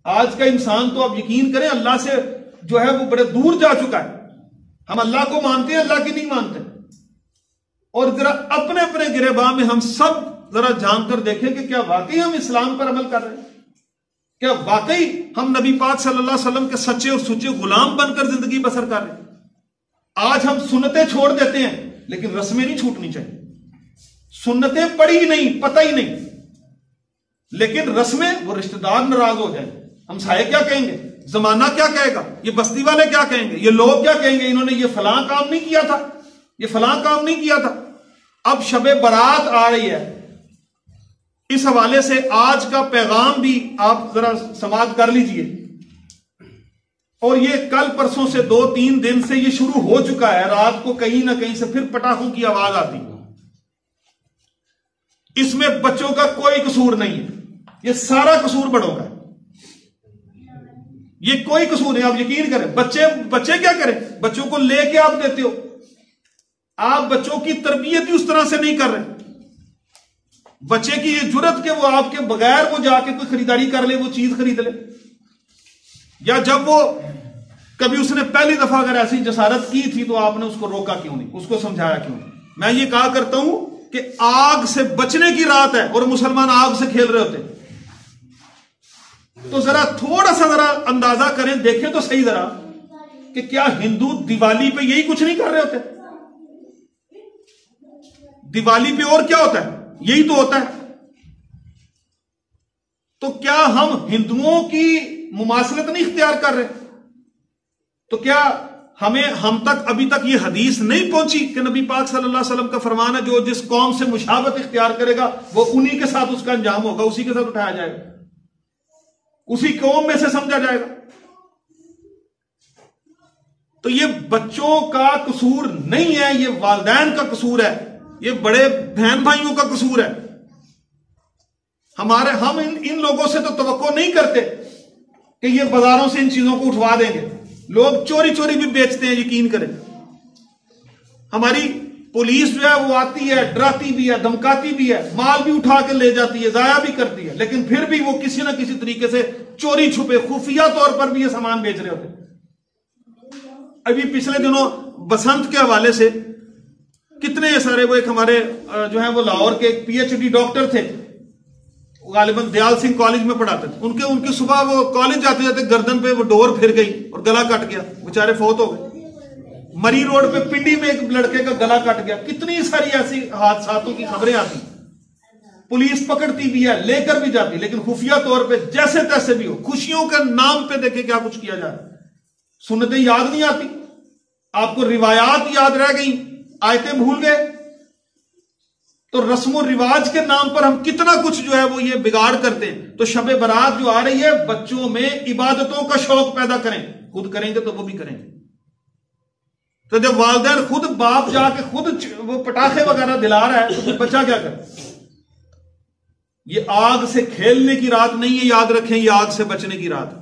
آج کا انسان تو آپ یقین کریں اللہ سے جو ہے وہ بڑے دور جا چکا ہے. ہم اللہ کو مانتے ہیں، اللہ کی نہیں مانتے. اور ذرا اپنے اپنے گریباں میں ہم سب ذرا جان کر دیکھیں کہ کیا واقعی ہم اسلام پر عمل کر رہے ہیں؟ کیا واقعی ہم نبی پاک صلی اللہ علیہ وسلم کے سچے اور سچے غلام بن کر زندگی بسر کر رہے ہیں؟ آج ہم سنتیں چھوڑ دیتے ہیں لیکن رسمیں نہیں چھوٹنی چاہیے. سنتیں پڑھی ہی نہیں، پتہ ہی نہیں، لیکن رسمیں، وہ رشتہ دار ناراض ہو جائیں، ہمسائے کیا کہیں گے، زمانہ کیا کہے گا، یہ بستی والے کیا کہیں گے، یہ لوگ کیا کہیں گے، انہوں نے یہ فلاں کام نہیں کیا تھا، یہ فلاں کام نہیں کیا تھا. اب شب برات آ رہی ہے، اس حوالے سے آج کا پیغام بھی آپ ذرا سماعت کر لیجئے. اور یہ کل پرسوں سے 2-3 دن سے یہ شروع ہو چکا ہے، رات کو کہیں نہ کہیں سے پھر پٹاخوں کی آواز آتی. اس میں بچوں کا کوئی قصور نہیں ہے، یہ سارا قصور بڑوں کا ہے. یہ کوئی قصور نہیں، آپ یقین کریں. بچے کیا کریں؟ بچوں کو لے کے آپ دیتے ہو، آپ بچوں کی تربیت ہی اس طرح سے نہیں کر رہے. بچے کی یہ جرت کہ وہ آپ کے بغیر وہ جا کے کوئی خریداری کر لے، وہ چیز خرید لے. یا جب وہ کبھی اس نے پہلی دفعہ اگر ایسی جسارت کی تھی تو آپ نے اس کو روکا کیوں نہیں، اس کو سمجھایا کیوں نہیں؟ میں یہ کہا کرتا ہوں کہ آگ سے بچنے کی رات ہے اور مسلمان آگ سے کھیل رہے ہوتے ہیں. تو ذرا تھوڑا سا ذرا اندازہ کریں، دیکھیں تو صحیح ذرا کہ کیا ہندو دیوالی پہ یہی کچھ نہیں کر رہے ہوتے؟ دیوالی پہ اور کیا ہوتا ہے؟ یہی تو ہوتا ہے. تو کیا ہم ہندوؤں کی مماثلت نہیں اختیار کر رہے؟ تو کیا ہم تک ابھی تک یہ حدیث نہیں پہنچی کہ نبی پاک صلی اللہ علیہ وسلم کا فرمان ہے جو جس قوم سے مشابہت اختیار کرے گا وہ انہی کے ساتھ اس کا انجام ہوگا، اسی کے ساتھ اٹھایا جائے گا، اسی قوم میں سے سمجھا جائے گا. تو یہ بچوں کا قصور نہیں ہے، یہ والدین کا قصور ہے، یہ بڑے بہن بھائیوں کا قصور ہے. ہم ان لوگوں سے تو توقع نہیں کرتے کہ یہ بازاروں سے ان چیزوں کو اٹھوا دیں گے. لوگ چوری چوری بھی بیچتے ہیں، یقین کریں. ہماری پولیس جو ہے وہ آتی ہے، ڈراتی بھی ہے، دھمکاتی بھی ہے، مال بھی اٹھا کے لے جاتی ہے، ضائع بھی کرتی ہے، لیکن پھر بھی وہ کسی نہ کسی طریقے سے چوری چھپے خفیہ طور پر بھی یہ سامان بیچ رہے ہوتے ہیں. ابھی پچھلے دنوں بسنت کے حوالے سے کتنے سارے، وہ ایک ہمارے جو ہیں وہ لاہور کے ایک PhD ڈاکٹر تھے، غالباً دیال سنگھ کالج میں پڑھاتے تھے. ان کے صبح وہ کالج جاتے جاتے گردن پہ وہ ڈور پھر گئی اور گلا کٹ گیا، بیچارے فوت ہو گئے. مری روڈ پہ پنڈی میں ایک لڑکے کا گلا کٹ گیا. کتنی ساری ایسی حادثاتوں کی خبریں آتی. پولیس پکڑتی بھی ہے، لے کر بھی جاتی، لیکن خفیہ طور پہ جیسے تیسے بھی ہو، خوشیوں کے نام پہ دیکھیں کیا کچھ کیا جا رہا ہے. سنتیں یاد نہیں آتی، آپ کو روایات یاد رہ گئی، آیتیں بھول گئے. تو رسم و رواج کے نام پر ہم کتنا کچھ جو ہے وہ یہ بگاڑ کرتے ہیں. تو شب برات جو آ رہی ہے، بچوں میں عبادتوں کا شوق پیدا کریں. خود کریں گے تو وہ بھی کریں گے. تو جب والدین خود باپ جا کے خود وہ پٹاخے وغیرہ دلا رہا ہے تو بچہ کیا کرے؟ یہ آگ سے کھیلنے کی رات نہیں ہے، یاد رکھیں، یہ آگ سے بچنے کی رات ہے.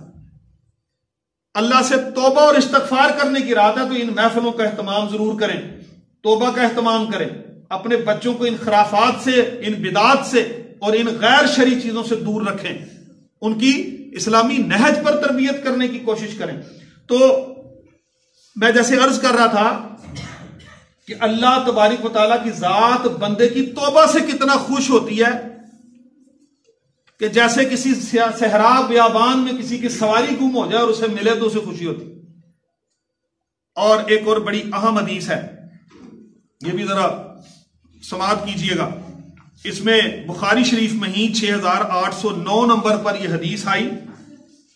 اللہ سے توبہ اور استغفار کرنے کی رات ہے. تو ان محفلوں کا اہتمام ضرور کریں، توبہ کا اہتمام کریں. اپنے بچوں کو ان خرافات سے، ان بدعات سے اور ان غیر شرعی چیزوں سے دور رکھیں. ان کی اسلامی نہج پر تربیت کرنے کی کوشش کریں. تو میں جیسے عرض کر رہا تھا کہ اللہ تبارک و تعالیٰ کی ذات بندے کی توبہ سے کتنا خوش ہوتی ہے کہ جیسے کسی صحرا بیابان میں کسی کی سواری گم ہو جائے اور اسے ملے تو اسے خوشی ہوتی. اور ایک اور بڑی اہم حدیث ہے، یہ بھی ذرا سماعت کیجئے گا. اس میں بخاری شریف میں ہی 6809 نمبر پر یہ حدیث آئی،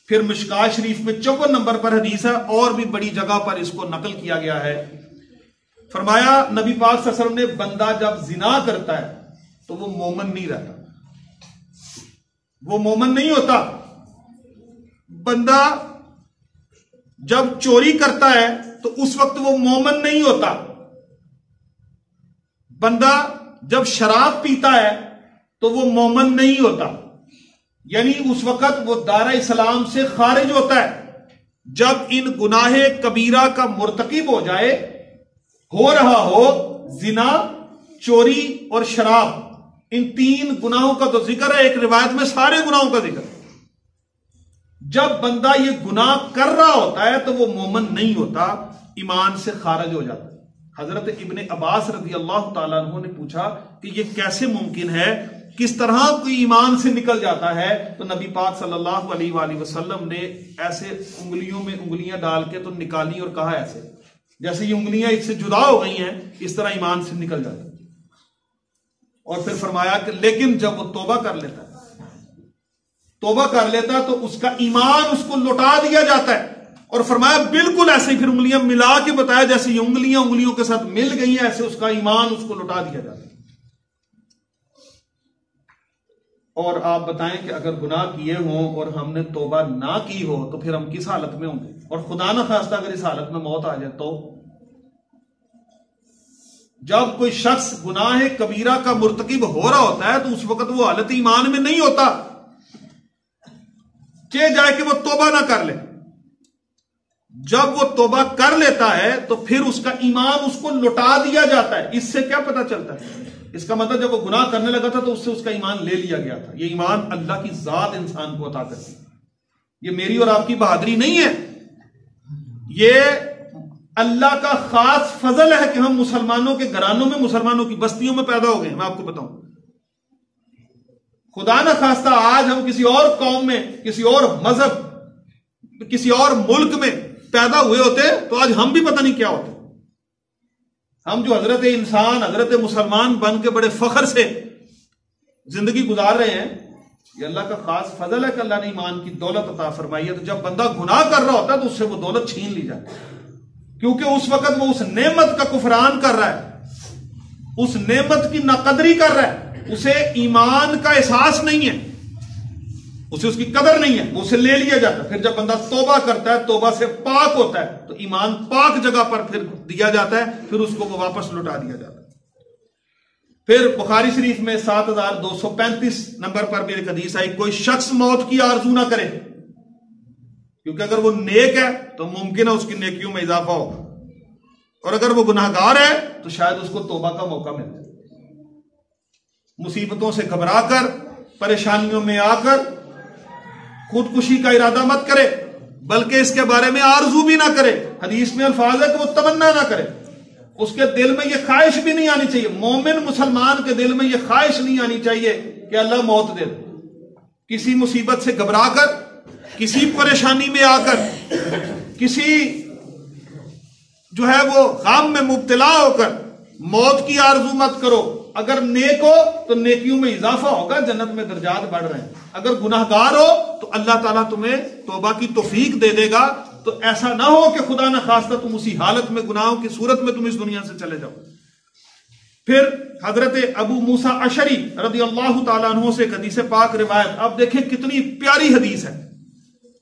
پھر مشکات شریف میں 54 نمبر پر حدیث ہے، اور بھی بڑی جگہ پر اس کو نقل کیا گیا ہے. فرمایا نبی پاک صلی اللہ علیہ وسلم نے، بندہ جب زنا کرتا ہے تو وہ مومن نہیں رہتا، وہ مومن نہیں ہوتا. بندہ جب چوری کرتا ہے تو اس وقت وہ مومن نہیں ہوتا. بندہ جب شراب پیتا ہے تو وہ مومن نہیں ہوتا، یعنی اس وقت وہ دائرہ اسلام سے خارج ہوتا ہے. جب ان گناہ کبیرہ کا مرتکب ہو جائے، ہو رہا ہو زنا، چوری اور شراب، ان 3 گناہوں کا تو ذکر ہے، ایک روایت میں سارے گناہوں کا ذکر. جب بندہ یہ گناہ کر رہا ہوتا ہے تو وہ مومن نہیں ہوتا، ایمان سے خارج ہو جاتا ہے۔ حضرت ابن عباس رضی اللہ تعالیٰ عنہ نے پوچھا کہ یہ کیسے ممکن ہے، کس طرح کوئی ایمان سے نکل جاتا ہے؟ تو نبی پاک صلی اللہ علیہ وآلہ وسلم نے ایسے انگلیوں میں انگلیاں ڈال کے تو نکالی اور کہا ایسے جیسے یہ انگلیاں اس سے جدا ہو گئی ہیں، اس طرح ایمان سے نکل جاتا ہے۔ اور پھر فرمایا کہ لیکن جب وہ توبہ کر لیتا ہے تو اس کا ایمان اس کو لوٹا دیا جاتا ہے۔ اور فرمایا بالکل ایسے ہی، پھر انگلیاں ملا کے بتایا جیسے یہ انگلیاں انگلیوں کے ساتھ مل گئی ہیں، ایسے اس کا ایمان اس کو لوٹا دیا جاتا ہے۔ اور آپ بتائیں کہ اگر گناہ کیے ہوں اور ہم نے توبہ نہ کی ہو تو پھر ہم کس حالت میں ہوں گے؟ اور خدا نہ خواستہ اگر اس حالت میں موت آ جائے تو جب کوئی شخص گناہ کبیرہ کا مرتکب ہو رہا ہوتا ہے تو اس وقت وہ حالت ایمان میں نہیں ہوتا، چاہے جائے کہ وہ توبہ نہ کر لے۔ جب وہ توبہ کر لیتا ہے تو پھر اس کا ایمان اس کو لوٹا دیا جاتا ہے۔ اس سے کیا پتہ چلتا ہے؟ اس کا مطلب جب وہ گناہ کرنے لگا تھا تو اس سے اس کا ایمان لے لیا گیا تھا۔ یہ ایمان اللہ کی ذات انسان کو عطا کرتی ہے، یہ میری اور آپ کی بہادری نہیں ہے، یہ اللہ کا خاص فضل ہے کہ ہم مسلمانوں کے گھرانوں میں، مسلمانوں کی بستیوں میں پیدا ہو گئے ہیں۔ میں آپ کو بتاؤں، خدا نہ خواستہ آج ہم کسی اور قوم میں، کسی اور مذہب، کسی اور ملک میں پیدا ہوئے ہوتے تو آج ہم بھی پتہ نہیں کیا ہوتے۔ ہم جو حضرت انسان، حضرت مسلمان بن کے بڑے فخر سے زندگی گزار رہے ہیں، یہ اللہ کا خاص فضل ہے کہ اللہ نے ایمان کی دولت عطا فرمائی ہے۔ تو جب بندہ گناہ کر رہا ہوتا ہے تو اس سے وہ دولت چھین لی جاتی ہے، کیونکہ اس وقت وہ اس نعمت کا کفران کر رہا ہے، اس نعمت کی ناقدری کر رہا ہے، اسے ایمان کا احساس نہیں ہے، اسے اس کی قدر نہیں ہے، وہ اسے لے لیا جاتا ہے۔ پھر جب بندہ توبہ کرتا ہے، توبہ سے پاک ہوتا ہے تو ایمان پاک جگہ پر پھر دیا جاتا ہے، پھر اس کو وہ واپس لوٹا دیا جاتا ہے۔ پھر بخاری شریف میں 7235 نمبر پر بھی ایک حدیث آئی، کوئی شخص موت کی آرزو نہ کرے، کیونکہ اگر وہ نیک ہے تو ممکن ہے اس کی نیکیوں میں اضافہ ہو، اور اگر وہ گناہگار ہے تو شاید اس کو توبہ کا موقع مل جائے۔ مصیبتوں سے گھبرا کر، پریشانیوں میں آ کر خودکشی کا ارادہ مت کرے، بلکہ اس کے بارے میں آرزو بھی نہ کرے۔ حدیث میں الفاظ ہے کہ وہ تمنا نہ کرے، اس کے دل میں یہ خواہش بھی نہیں آنی چاہیے، مومن مسلمان کے دل میں یہ خواہش نہیں آنی چاہیے کہ اللہ موت دے دے۔ کسی مصیبت سے گھبرا کر، کسی پریشانی میں آ کر، کسی جو ہے وہ غم میں مبتلا ہو کر موت کی آرزو مت کرو۔ اگر نیک ہو تو نیکیوں میں اضافہ ہوگا، جنت میں درجات بڑھ رہے ہیں۔ اگر گناہگار ہو تو اللہ تعالیٰ تمہیں توبہ کی توفیق دے دے گا۔ تو ایسا نہ ہو کہ خدا نہ خواستہ تم اسی حالت میں، گناہوں کی صورت میں تم اس دنیا سے چلے جاؤ۔ پھر حضرت ابو موسیٰ اشعری رضی اللہ تعالیٰ عنہ سے ایک حدیث پاک روایت، اب دیکھیں کتنی پیاری حدیث ہے،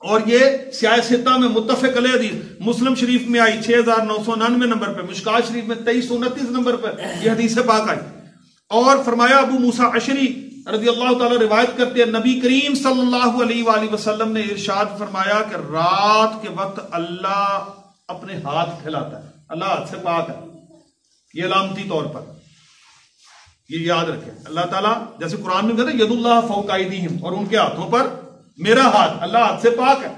اور یہ سیاہ ستہ میں متفق علیہ حدیث، مسلم شریف میں آئی 6999 نمبر پہ، مشکات شریف میں 2329 نمبر پہ یہ حدیث پاک آئی۔ اور فرمایا ابو موسیٰ اشعری رضی اللہ تعالیٰ روایت کرتے ہیں، نبی کریم صلی اللہ علیہ وآلہ وسلم نے ارشاد فرمایا کہ رات کے وقت اللہ اپنے ہاتھ پھیلاتا ہے، اللہ ہاتھ سے پاک ہے، یہ علامتی طور پر یہ یاد رکھیں۔ اللہ تعالیٰ جیسے قرآن میں کہتے ہیں ید اللہ فوق ایدیہم، اور ان کے ہاتھوں پر میرا ہاتھ، اللہ ہاتھ سے پاک ہے۔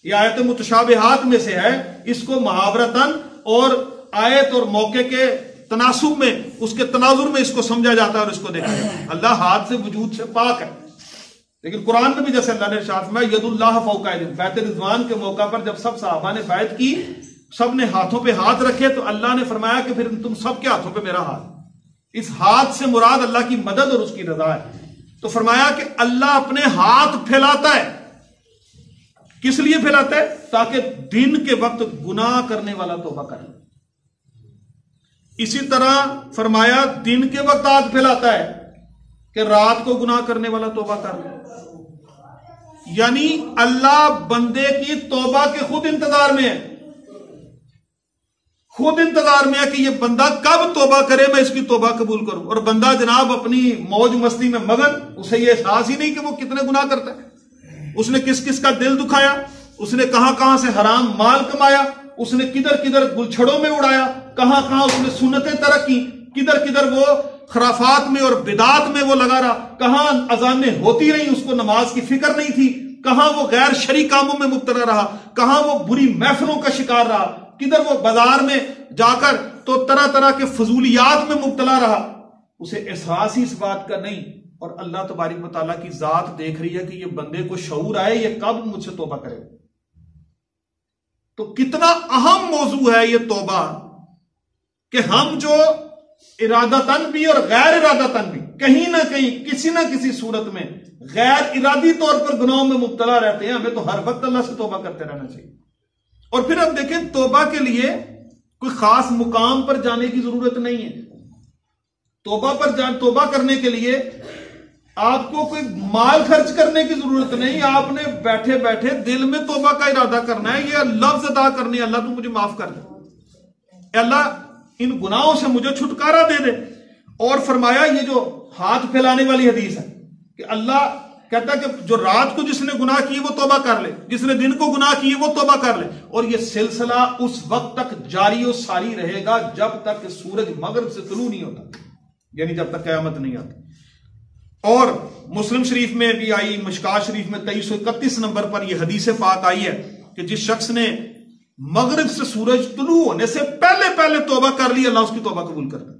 یہ آیت متشابہات میں سے ہے، اس کو محاورتاً اور آیت اور موقع کے تناسب میں، اس کے تناظر میں اس کو سمجھا جاتا ہے اور اس کو دیکھا جاتا ہے۔ اللہ ہاتھ سے وجود سے پاک ہے، لیکن قرآن میں بھی جیسے اللہ نے ارشاد فرمایا ید اللہ فوق ایدیہم، بیعت رضوان کے موقع پر جب سب صحابہ نے بیعت کی، سب نے ہاتھوں پہ ہاتھ رکھے، تو اللہ نے فرمایا کہ پھر تم سب کے ہاتھوں پہ میرا ہاتھ۔ اس ہاتھ سے مراد اللہ کی مدد اور اس کی رضا ہے۔ تو فرمایا کہ اللہ اپنے ہاتھ پھیلاتا ہے، کس لیے پھیلاتا ہے؟ تاکہ دن کے وقت گناہ کرنے والا توبہ کر لے۔ اسی طرح فرمایا دن کے وقت ہاتھ پھیلاتا ہے کہ رات کو گناہ کرنے والا توبہ کر لے۔ یعنی اللہ بندے کی توبہ کے خود انتظار میں ہے، خود انتظار میں ہے کہ یہ بندہ کب توبہ کرے، میں اس کی توبہ قبول کروں۔ اور بندہ جناب اپنی موج مستی میں مگن، اسے یہ احساس ہی نہیں کہ وہ کتنے گناہ کرتا ہے، اس نے کس کس کا دل دکھایا، اس نے کہاں کہاں سے حرام مال کمایا، اس نے کدھر کدھر گلچھڑوں میں اڑایا، کہاں کہاں اس نے سنتیں ترک کی، کدھر کدھر وہ خرافات میں اور بدعات میں وہ لگا رہا، کہاں اذانیں ہوتی رہی، اس کو نماز کی فکر نہیں تھی، کہاں وہ غیر شرعی کاموں میں مبتلا رہا، کہاں وہ بری محفلوں کا شکار رہا، کدھر وہ بازار میں جا کر تو طرح طرح کے فضولیات میں مبتلا رہا، اسے احساس ہی اس بات کا نہیں، اور اللہ تبارک و تعالیٰ کی ذات دیکھ رہی ہے کہ یہ بندے کو شعور آئے یہ کب مجھ سے توبہ کرے. تو کتنا اہم موضوع ہے یہ توبہ، کہ ہم جو ارادتاً بھی اور غیر ارادتاً بھی کہیں نہ کہیں کسی نہ کسی صورت میں غیر ارادی طور پر گناہوں میں مبتلا رہتے ہیں، ہمیں تو ہر وقت اللہ سے توبہ کرتے رہنا چاہیے. اور پھر اب دیکھیں توبہ کے لیے کوئی خاص مقام پر جانے کی ضرورت نہیں ہے. توبہ کرنے کے لیے آپ کو کوئی مال خرچ کرنے کی ضرورت نہیں، آپ نے بیٹھے بیٹھے دل میں توبہ کا ارادہ کرنا ہے، یہ لفظ ادا کرنے ہیں، اللہ تو مجھے معاف کر دے، اے اللہ ان گناہوں سے مجھے چھٹکارا دے دے. اور فرمایا یہ جو ہاتھ پھیلانے والی حدیث ہے کہ اللہ کہتا ہے کہ جو رات کو جس نے گناہ کیے وہ توبہ کر لے، جس نے دن کو گناہ کیے وہ توبہ کر لے، اور یہ سلسلہ اس وقت تک جاری و ساری رہے گا جب تک کہ سورج مغرب سے طلوع نہیں ہوتا، یعنی جب تک قیامت نہیں آتی. اور مسلم شریف میں بھی آئی، مشکات شریف میں 2331 نمبر پر یہ حدیث پاک آئی ہے کہ جس شخص نے مغرب سے سورج طلوع ہونے سے پہلے توبہ کر لی، اللہ اس کی توبہ قبول کرتا ہے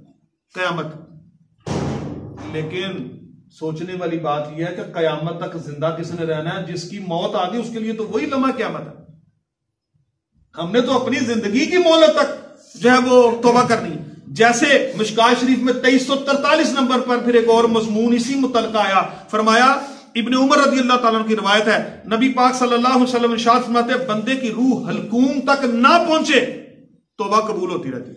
قیامت. لیکن سوچنے والی بات یہ ہے کہ قیامت تک زندہ کس نے رہنا ہے؟ جس کی موت آ گئی اس کے لیے تو وہی لمحہ قیامت ہے. ہم نے تو اپنی زندگی کی مہلت تک جو ہے وہ توبہ کرنی ہے. جیسے مشکات شریف میں 2343 نمبر پر پھر ایک اور مضمون اسی متعلق آیا، فرمایا ابن عمر رضی اللہ تعالیٰ عنہ کی روایت ہے، نبی پاک صلی اللہ علیہ وسلم ارشاد فرماتے ہیں بندے کی روح حلقوم تک نہ پہنچے توبہ قبول ہوتی رہتی،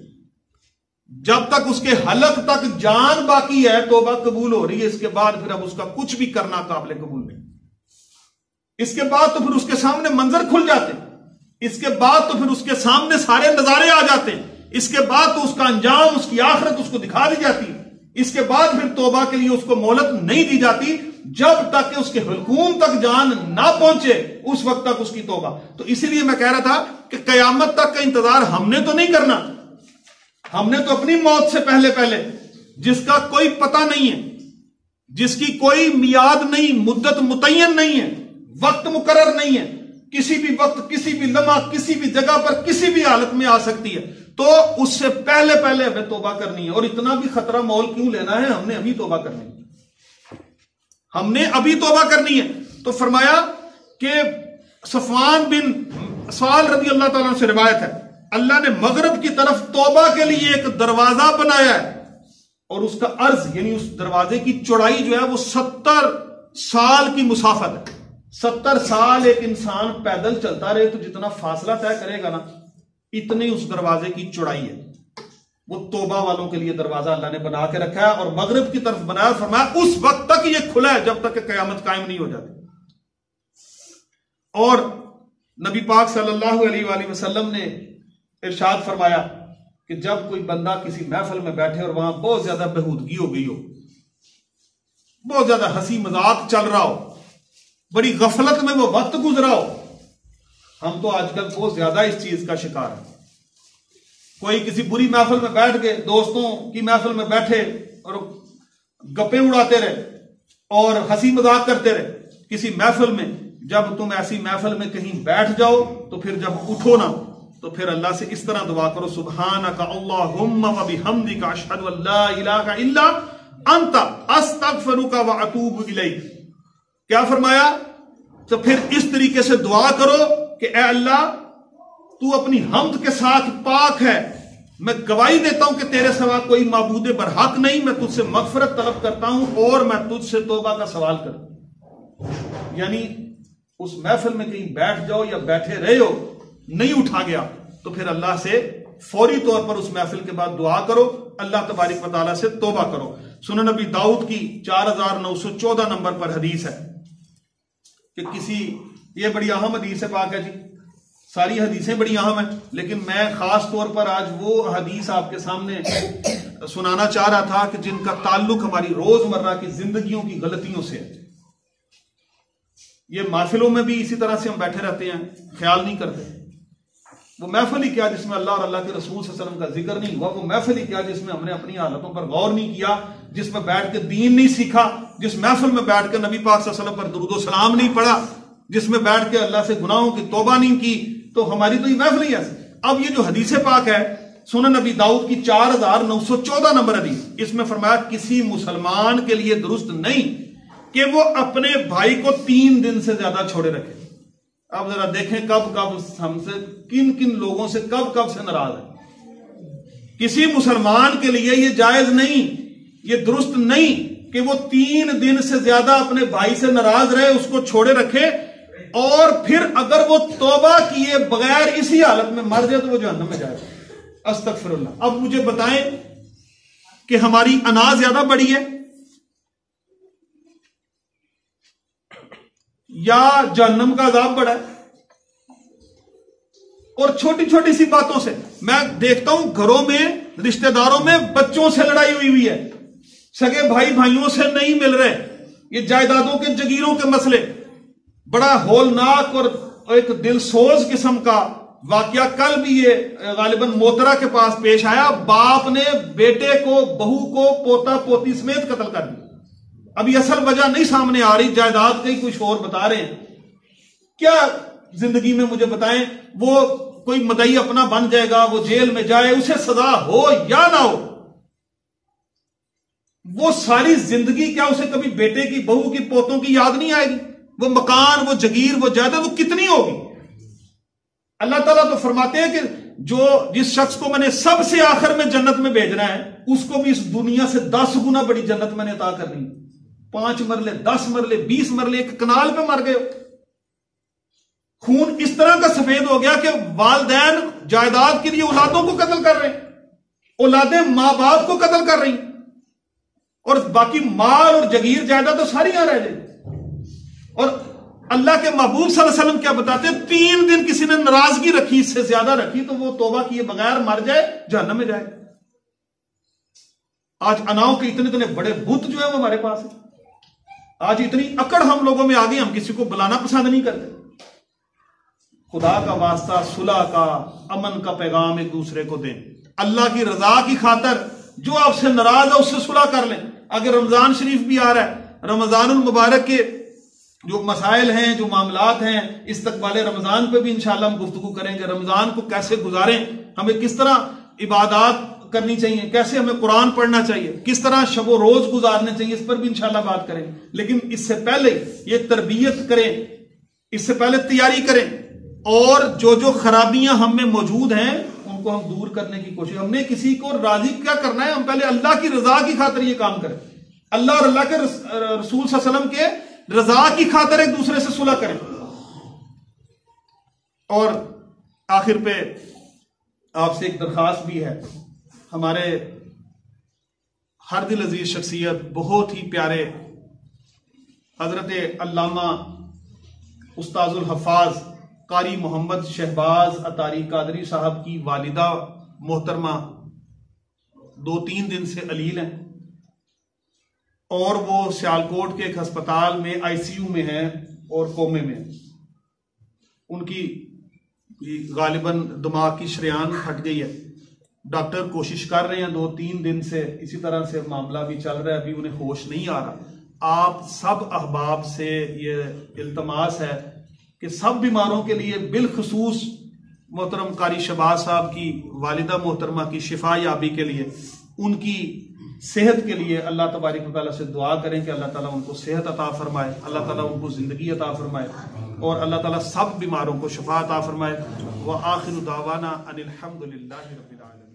جب تک اس کے حلق تک جان باقی ہے توبہ قبول ہو رہی ہے. اس کے بعد پھر اب اس کا کچھ بھی کرنا قابل قبول نہیں. اس کے بعد تو پھر اس کے سامنے منظر کھل جاتے، اس کے بعد تو پھر اس کے سامنے سارے نظارے آ جاتے ہیں، اس کے بعد تو اس کا انجام، اس کی آخرت اس کو دکھا دی جاتی. اس کے بعد پھر توبہ کے لیے اس کو مہلت نہیں دی جاتی جب تک کہ اس کے حلقوم تک جان نہ پہنچے، اس وقت تک اس کی توبہ. تو اسی لیے میں کہہ رہا تھا کہ قیامت تک کا انتظار ہم نے تو نہیں کرنا، ہم نے تو اپنی موت سے پہلے جس کا کوئی پتہ نہیں ہے، جس کی کوئی میعاد نہیں، مدت متعین نہیں ہے، وقت مقرر نہیں ہے، کسی بھی وقت کسی بھی لمحہ کسی بھی جگہ پر کسی بھی حالت میں آ سکتی ہے، تو اس سے پہلے ہمیں توبہ کرنی ہے. اور اتنا بھی خطرہ مول کیوں لینا ہے؟ ہم نے ابھی توبہ کرنی ہے، ہم نے ابھی توبہ کرنی ہے. تو فرمایا کہ صفوان بن سوال رضی اللہ تعالیٰ عنہ سے روایت ہے، اللہ نے مغرب کی طرف توبہ کے لیے ایک دروازہ بنایا ہے، اور اس کا عرض یعنی اس دروازے کی چوڑائی جو ہے وہ 70 سال کی مسافت ہے. 70 سال ایک انسان پیدل چلتا رہے تو جتنا فاصلہ طے کرے گا نا، اتنی اس دروازے کی چوڑائی ہے. وہ توبہ والوں کے لیے دروازہ اللہ نے بنا کے رکھا ہے، اور مغرب کی طرف بنایا، فرمایا اس وقت تک یہ کھلا ہے جب تک کہ قیامت قائم نہیں ہو جاتی. اور نبی پاک صلی اللہ علیہ وآلہ وسلم نے ارشاد فرمایا کہ جب کوئی بندہ کسی محفل میں بیٹھے اور وہاں بہت زیادہ بہودگی ہو گئی ہو، بہت زیادہ ہنسی مذاق چل رہا ہو، بڑی غفلت میں وہ وقت گزرا ہو. ہم تو آج کل بہت زیادہ اس چیز کا شکار ہیں. کوئی کسی بری محفل میں بیٹھ کے دوستوں کی محفل میں بیٹھے اور گپیں اڑاتے رہے اور ہنسی مذاق کرتے رہے. کسی محفل میں جب تم ایسی محفل میں کہیں بیٹھ جاؤ تو پھر جب اٹھو نا تو پھر اللہ سے اس طرح دعا کرو، سبحانک اللہم وبحمدک اشہد ان لا الہ الا انت استغفرک واتوب الیک. کیا فرمایا؟ تو پھر اس طریقے سے دعا کرو کہ اے اللہ تو اپنی حمد کے ساتھ پاک ہے، میں گواہی دیتا ہوں کہ تیرے سوا کوئی معبود برحق نہیں، میں تجھ سے مغفرت طلب کرتا ہوں اور میں تجھ سے توبہ کا سوال کرتا ہوں. یعنی اس محفل میں کہیں بیٹھ جاؤ یا بیٹھے رہے ہو، نہیں اٹھا گیا تو پھر اللہ سے فوری طور پر اس محفل کے بعد دعا کرو، اللہ تبارک و تعالیٰ سے توبہ کرو. سنن نبی داؤد کی 4914 نمبر پر حدیث ہے کہ یہ بڑی اہم حدیث ہے پاک ہے جی، ساری حدیثیں بڑی اہم ہیں، لیکن میں خاص طور پر آج وہ حدیث آپ کے سامنے سنانا چاہ رہا تھا کہ جن کا تعلق ہماری روزمرہ کی زندگیوں کی غلطیوں سے ہے. یہ محفلوں میں بھی اسی طرح سے ہم بیٹھے رہتے ہیں، خیال نہیں کرتے. وہ محفل ہی کیا جس میں اللہ اور اللہ کے رسول صلی اللہ علیہ وسلم کا ذکر نہیں ہوا، وہ محفل ہی کیا جس میں ہم نے اپنی حالتوں پر غور نہیں کیا، جس میں بیٹھ کے دین نہیں سیکھا، جس محفل میں بیٹھ کے نبی پاک صلی اللہ علیہ وسلم پر درود و سلام نہیں پڑھا، جس میں بیٹھ کے اللہ سے گناہوں کی توبہ نہیں کی، تو ہماری تو یہ محفل نہیں ہے۔ اب یہ جو حدیث پاک ہے سنن نبی داؤد کی 4914 نمبر حدیث، اس میں فرمایا کسی مسلمان کے لیے درست نہیں کہ وہ اپنے بھائی کو 3 دن سے زیادہ چھوڑے رکھے۔ اب ذرا دیکھیں کب ہم سے کن کن لوگوں سے کب سے ناراض ہے۔ کسی مسلمان کے لیے یہ جائز نہیں، یہ درست نہیں کہ وہ 3 دن سے زیادہ اپنے بھائی سے ناراض رہے، اس کو چھوڑے رکھے، اور پھر اگر وہ توبہ کیے بغیر اسی حالت میں مر جائے تو وہ جہنم میں جائے۔ استغفر اللہ۔ اب مجھے بتائیں کہ ہماری انا زیادہ بڑی ہے یا جہنم کا عذاب بڑا ہے؟ اور چھوٹی چھوٹی سی باتوں سے میں دیکھتا ہوں گھروں میں رشتہ داروں میں بچوں سے لڑائی ہوئی ہے، سگے بھائیوں سے نہیں مل رہے، یہ جائیدادوں کے جگیروں کے مسئلے، بڑا ہولناک اور ایک دل سوز قسم کا واقعہ کل بھی یہ غالباً موترا کے پاس پیش آیا۔ باپ نے بیٹے کو، بہو کو، پوتا پوتی سمیت قتل کر دیا۔ ابھی اصل وجہ نہیں سامنے آ رہی، جائیداد کئی کچھ اور بتا رہے ہیں۔ کیا زندگی میں مجھے بتائیں، وہ کوئی مدعی اپنا بن جائے گا، وہ جیل میں جائے، اسے سزا ہو یا نہ ہو، وہ ساری زندگی کیا اسے کبھی بیٹے کی، بہو کی، پوتوں کی یاد نہیں آئے گی؟ وہ مکان، وہ جگیر، وہ جائیداد، وہ کتنی ہوگی؟ اللہ تعالیٰ تو فرماتے ہیں کہ جس شخص کو میں نے سب سے آخر میں جنت میں بھیجنا ہے، اس کو بھی اس دنیا سے 10 گنا بڑی جنت میں نے عطا کرنی۔ 5 مرلے، 10 مرلے، 20 مرلے، ایک کنال پہ مر گئے، خون اس طرح کا سفید ہو گیا کہ والدین جائیداد کے لیے اولادوں کو قتل کر رہے ہیں، اولادیں ماں باپ کو قتل کر رہی ہیں، اور باقی مال اور جگیر جائیداد تو ساری یہاں رہ جائے۔ اور اللہ کے محبوب صلی اللہ علیہ وسلم کیا بتاتے ہیں؟ 3 دن کسی نے ناراضگی رکھی، اس سے زیادہ رکھی، تو وہ توبہ کیے بغیر مر جائے جہنم میں جائے۔ آج اناؤں کے اتنے بڑے بت جو ہیں وہ ہمارے پاس ہیں، آج اتنی اکڑ ہم لوگوں میں آ گئی، ہم کسی کو بلانا پسند نہیں کرتے۔ خدا کا واسطہ، صلح کا، امن کا پیغام ایک دوسرے کو دیں، اللہ کی رضا کی خاطر جو آپ سے ناراض ہے اس سے صلح کر لیں۔ اگر رمضان شریف بھی آ رہا ہے، رمضان المبارک کے جو مسائل ہیں، جو معاملات ہیں، استقبال رمضان پہ بھی انشاءاللہ ہم گفتگو کریں گے۔ رمضان کو کیسے گزاریں، ہمیں کس طرح عبادات کرنی چاہیے، کیسے ہمیں قرآن پڑھنا چاہیے، کس طرح شب و روز گزارنے چاہیے، اس پر بھی انشاءاللہ بات کریں۔ لیکن اس سے پہلے یہ تربیت کریں، اس سے پہلے تیاری کریں، اور جو خرابیاں ہم میں موجود ہیں ان کو ہم دور کرنے کی کوشش۔ ہم نے کسی کو راضی کیا کرنا ہے؟ ہم پہلے اللہ کی رضا کی خاطر یہ کام کریں، اللہ اور اللہ کے رسول صلی اللہ علیہ وسلم کے رضا کی خاطر ایک دوسرے سے صلح کریں۔ اور آخر پہ آپ سے ایک درخواست بھی ہے، ہمارے ہر دل عزیز شخصیت، بہت ہی پیارے حضرت علامہ استاذ الحفاظ قاری محمد شہباز اتاری قادری صاحب کی والدہ محترمہ 2-3 دن سے علیل ہیں، اور وہ سیالکوٹ کے ایک ہسپتال میں ICU میں ہیں اور کومے میں۔ ان کی غالباً دماغ کی شریان پھٹ گئی ہے، ڈاکٹر کوشش کر رہے ہیں 2-3 دن سے، اسی طرح سے معاملہ بھی چل رہا ہے، ابھی انہیں ہوش نہیں آ رہا۔ آپ سب احباب سے یہ التماس ہے کہ سب بیماروں کے لیے، بالخصوص محترم قاری شہباز صاحب کی والدہ محترمہ کی شفا یابی کے لیے، ان کی صحت کے لیے اللہ تبارک و تعالیٰ سے دعا کریں کہ اللہ تعالیٰ ان کو صحت عطا فرمائے، اللہ تعالیٰ ان کو زندگی عطا فرمائے، اور اللہ تعالیٰ سب بیماروں کو شفا عطا فرمائے۔ وآخر دعوانا ان الحمد للہ رب العالمین۔